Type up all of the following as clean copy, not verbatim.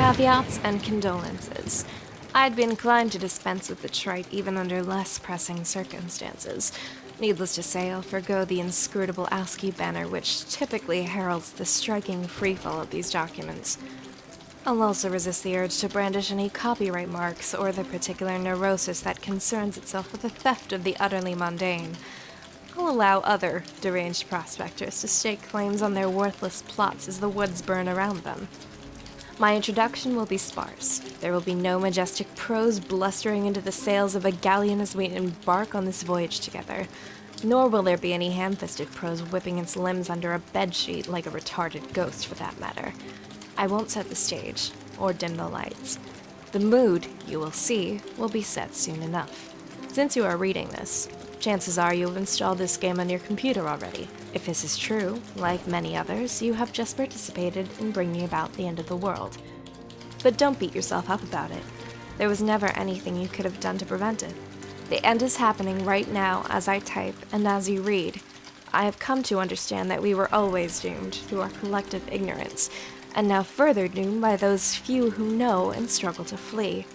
caveats and condolences. I'd be inclined to dispense with the trite even under less pressing circumstances. Needless to say, I'll forgo the inscrutable ASCII banner which typically heralds the striking freefall of these documents. I'll also resist the urge to brandish any copyright marks or the particular neurosis that concerns itself with the theft of the utterly mundane. I'll allow other deranged prospectors to stake claims on their worthless plots as the woods burn around them. My introduction will be sparse. There will be no majestic prose blustering into the sails of a galleon as we embark on this voyage together, nor will there be any ham-fisted prose whipping its limbs under a bedsheet like a retarded ghost, for that matter. I won't set the stage, or dim the lights. The mood, you will see, will be set soon enough. Since you are reading this, chances are you have installed this game on your computer already. If this is true, like many others, you have just participated in bringing about the end of the world. But don't beat yourself up about it. There was never anything you could have done to prevent it. The end is happening right now as I type and as you read. I have come to understand that we were always doomed through our collective ignorance, and now further doomed by those few who know and struggle to flee.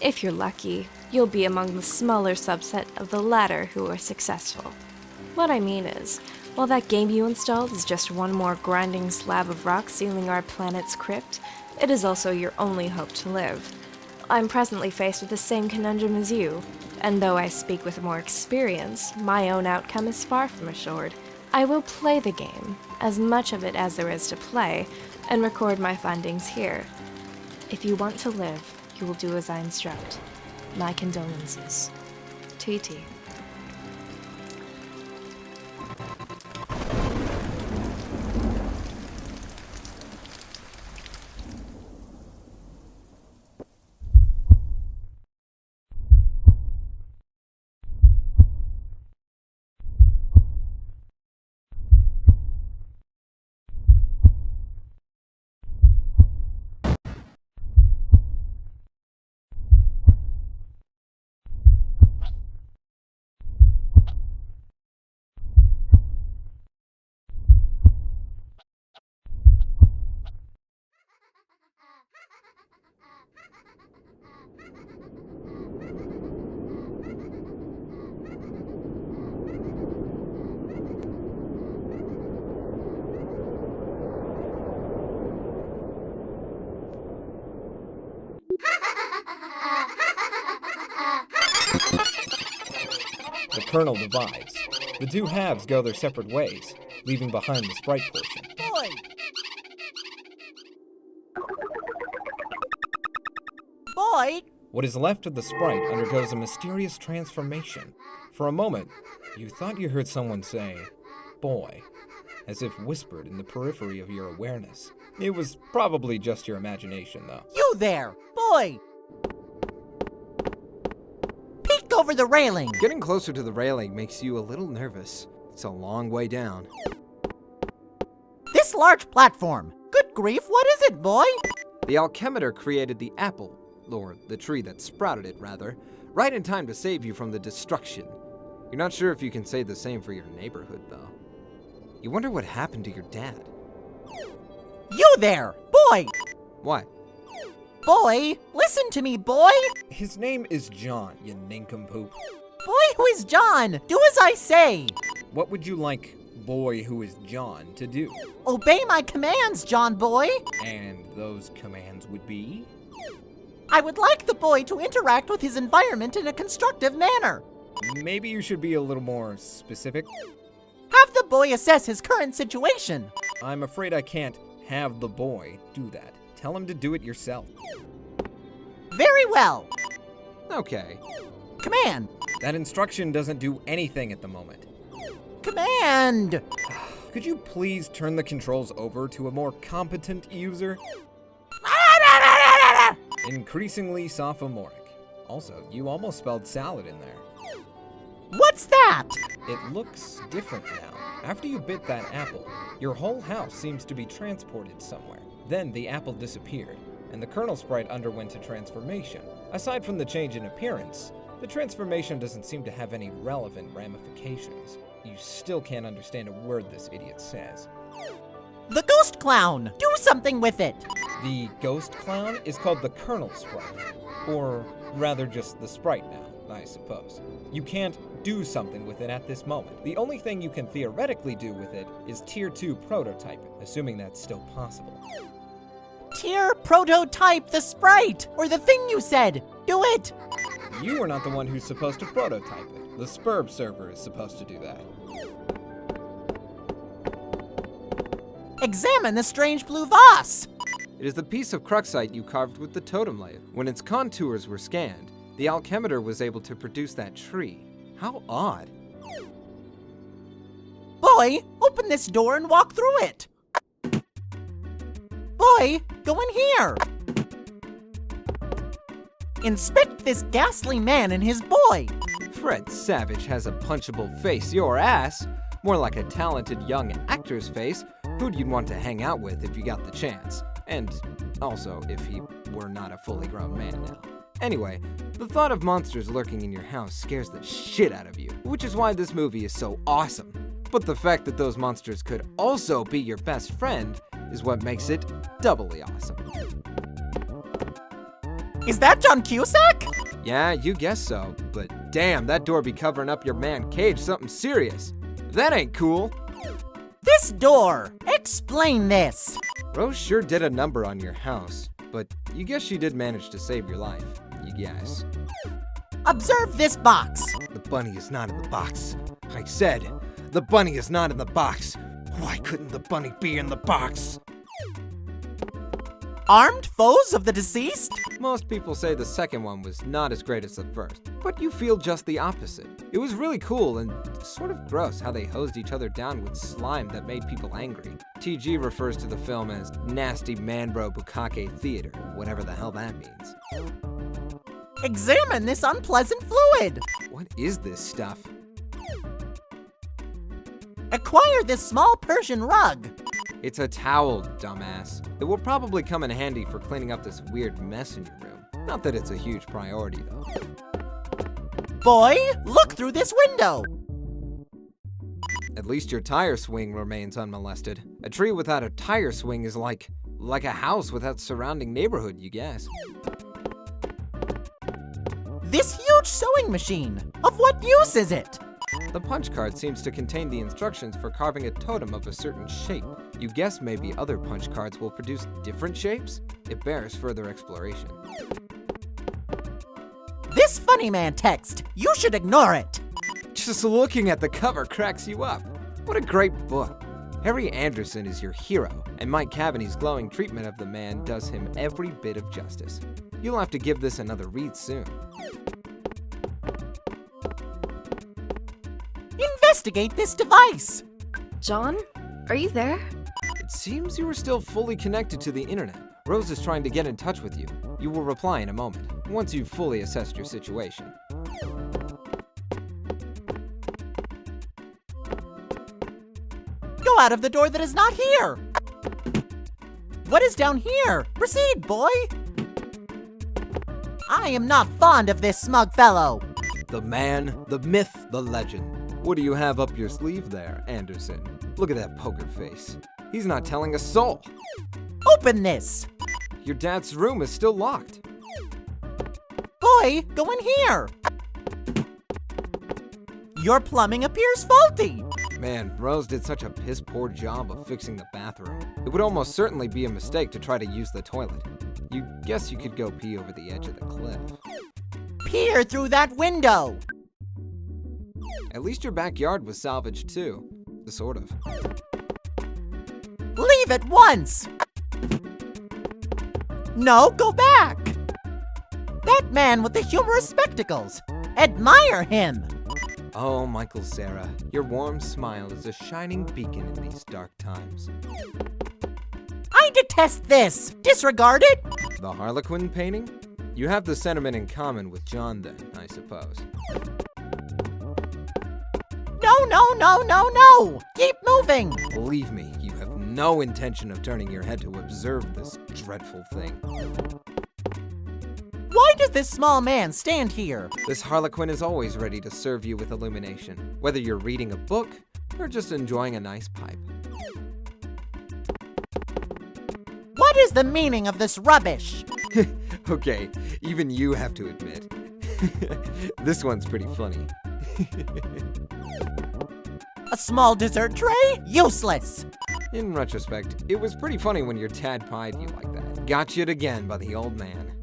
If you're lucky, you'll be among the smaller subset of the latter who are successful. What I mean is, while that game you installed is just one more grinding slab of rock sealing our planet's crypt, it is also your only hope to live. I'm presently faced with the same conundrum as you, and though I speak with more experience, my own outcome is far from assured. I will play the game, as much of it as there is to play, and record my findings here. If you want to live, you will do as I instruct. My condolences. TT. The kernel divides. The two halves go their separate ways, leaving behind the sprite portion. Boy! Boy! What is left of the sprite undergoes a mysterious transformation. For a moment, you thought you heard someone say, "boy," as if whispered in the periphery of your awareness. It was probably just your imagination, though. You there! Boy! Peek over the railing! Getting closer to the railing makes you a little nervous. It's a long way down. This large platform! Good grief, what is it, boy? The alchemitor created the apple, or the tree that sprouted it, rather, right in time to save you from the destruction. You're not sure if you can say the same for your neighborhood, though. You wonder what happened to your dad. You there! Boy! What? Boy! Listen to me, boy! His name is John, you nincompoop. Boy who is John! Do as I say! What would you like boy who is John to do? Obey my commands, John boy! And those commands would be? I would like the boy to interact with his environment in a constructive manner. Maybe you should be a little more specific. Have the boy assess his current situation. I'm afraid I can't have the boy do that. Tell him to do it yourself. Very well. Okay. Command. That instruction doesn't do anything at the moment. Command. Could you please turn the controls over to a more competent user? Increasingly sophomoric. Also, you almost spelled salad in there. What's that? It looks different now. After you bit that apple, your whole house seems to be transported somewhere. Then the apple disappeared, and the kernel sprite underwent a transformation. Aside from the change in appearance, the transformation doesn't seem to have any relevant ramifications. You still can't understand a word this idiot says. The ghost clown! Do something with it! The ghost clown is called the Colonel Sprite. Or rather just the Sprite now, I suppose. You can't do something with it at this moment. The only thing you can theoretically do with it is Tier 2 prototype it, assuming that's still possible. Tier prototype the sprite! Or the thing you said! Do it! You are not the one who's supposed to prototype it. The Spurb server is supposed to do that. Examine the strange blue vase! It is the piece of Cruxite you carved with the totem layer. When its contours were scanned, the alchemitor was able to produce that tree. How odd. Boy, open this door and walk through it! Boy, go in here! Inspect this ghastly man and his boy! Fred Savage has a punchable face, your ass. More like a talented young actor's face, who'd you'd want to hang out with if you got the chance. And also, if he were not a fully grown man now. Anyway, the thought of monsters lurking in your house scares the shit out of you, which is why this movie is so awesome. But the fact that those monsters could also be your best friend is what makes it doubly awesome. Is that John Cusack? Yeah, you guess so, but damn, that door be covering up your man cage something serious. That ain't cool. This door! Explain this! Rose sure did a number on your house, but you guess she did manage to save your life. You guess. Observe this box! The bunny is not in the box. I said, the bunny is not in the box. Why couldn't the bunny be in the box? Armed foes of the deceased? Most people say the second one was not as great as the first, but you feel just the opposite. It was really cool and sort of gross how they hosed each other down with slime that made people angry. TG refers to the film as nasty manbro bukkake theater, whatever the hell that means. Examine this unpleasant fluid! What is this stuff? Acquire this small Persian rug! It's a towel, dumbass. It will probably come in handy for cleaning up this weird mess in your room. Not that it's a huge priority, though. Boy, look through this window! At least your tire swing remains unmolested. A tree without a tire swing is like a house without surrounding neighborhood, you guess. This huge sewing machine! Of what use is it? The punch card seems to contain the instructions for carving a totem of a certain shape. You guess maybe other punch cards will produce different shapes? It bears further exploration. This funny man text! You should ignore it! Just looking at the cover cracks you up. What a great book. Harry Anderson is your hero, and Mike Cavaney's glowing treatment of the man does him every bit of justice. You'll have to give this another read soon. Investigate this device! John, are you there? It seems you are still fully connected to the internet. Rose is trying to get in touch with you. You will reply in a moment, once you've fully assessed your situation. Go out of the door that is not here! What is down here? Proceed, boy! I am not fond of this smug fellow! The man, the myth, the legend. What do you have up your sleeve there, Anderson? Look at that poker face. He's not telling a soul. Open this! Your dad's room is still locked. Boy, go in here! Your plumbing appears faulty! Man, Rose did such a piss-poor job of fixing the bathroom. It would almost certainly be a mistake to try to use the toilet. You guess you could go pee over the edge of the cliff. Peer through that window! At least your backyard was salvaged too. Sort of. Leave at once! No, go back! That man with the humorous spectacles! Admire him! Oh, Michael Cera, your warm smile is a shining beacon in these dark times. I detest this! Disregard it! The Harlequin painting? You have the sentiment in common with John then, I suppose. No! Keep moving! Believe me, you have no intention of turning your head to observe this dreadful thing. Why does this small man stand here? This Harlequin is always ready to serve you with illumination, whether you're reading a book or just enjoying a nice pipe. is the meaning of this rubbish? Okay, even you have to admit. This one's pretty funny. A small dessert tray? Useless! In retrospect, it was pretty funny when your dad pied you like that. Got you again by the old man.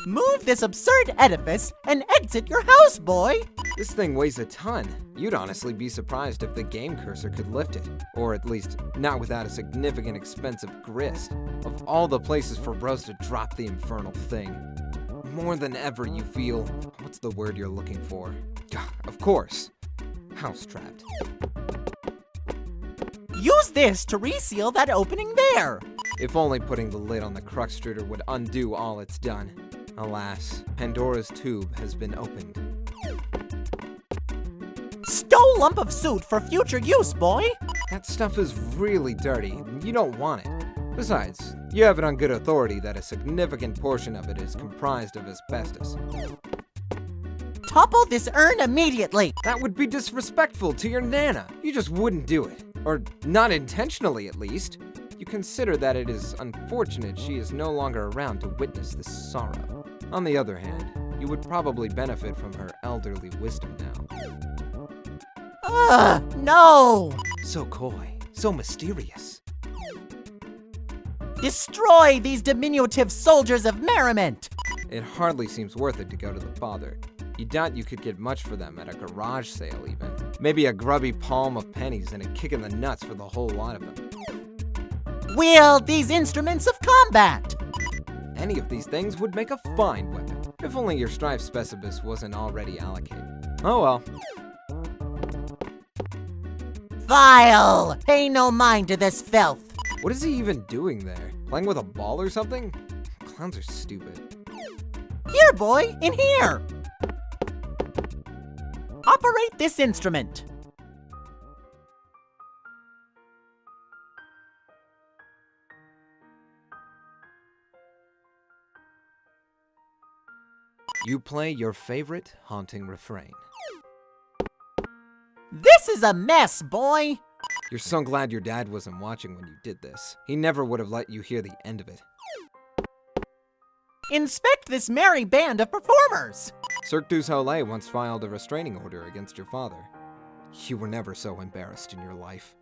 Move this absurd edifice and exit your house, boy! This thing weighs a ton. You'd honestly be surprised if the game cursor could lift it. Or at least, not without a significant expensive grist. Of all the places for Rose to drop the infernal thing. More than ever you feel, what's the word you're looking for? Of course, house-trapped. Use this to reseal that opening there! If only putting the lid on the Cruxtruder would undo all it's done. Alas, Pandora's tube has been opened. Stow lump of suit for future use, boy! That stuff is really dirty. You don't want it. Besides, you have it on good authority that a significant portion of it is comprised of asbestos. Topple this urn immediately! That would be disrespectful to your Nana. You just wouldn't do it. Or not intentionally, at least. You consider that it is unfortunate she is no longer around to witness this sorrow. On the other hand, you would probably benefit from her elderly wisdom now. Ugh, no! So coy, so mysterious. Destroy these diminutive soldiers of merriment! It hardly seems worth it to go to the father. You doubt you could get much for them at a garage sale even. Maybe a grubby palm of pennies and a kick in the nuts for the whole lot of them. Wield these instruments of combat! Any of these things would make a fine weapon, if only your strife specibus wasn't already allocated. Oh well. Vile! Pay no mind to this filth! What is he even doing there? Playing with a ball or something? Clowns are stupid. Here, boy, in here! Operate this instrument. You play your favorite haunting refrain. This is a mess, boy! You're so glad your dad wasn't watching when you did this. He never would have let you hear the end of it. Inspect this merry band of performers! Cirque du Soleil once filed a restraining order against your father. You were never so embarrassed in your life.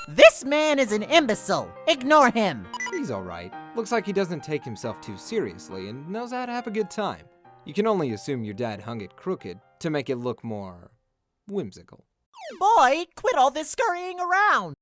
This man is an imbecile! Ignore him! He's alright. Looks like he doesn't take himself too seriously and knows how to have a good time. You can only assume your dad hung it crooked to make it look more whimsical. Boy, quit all this scurrying around!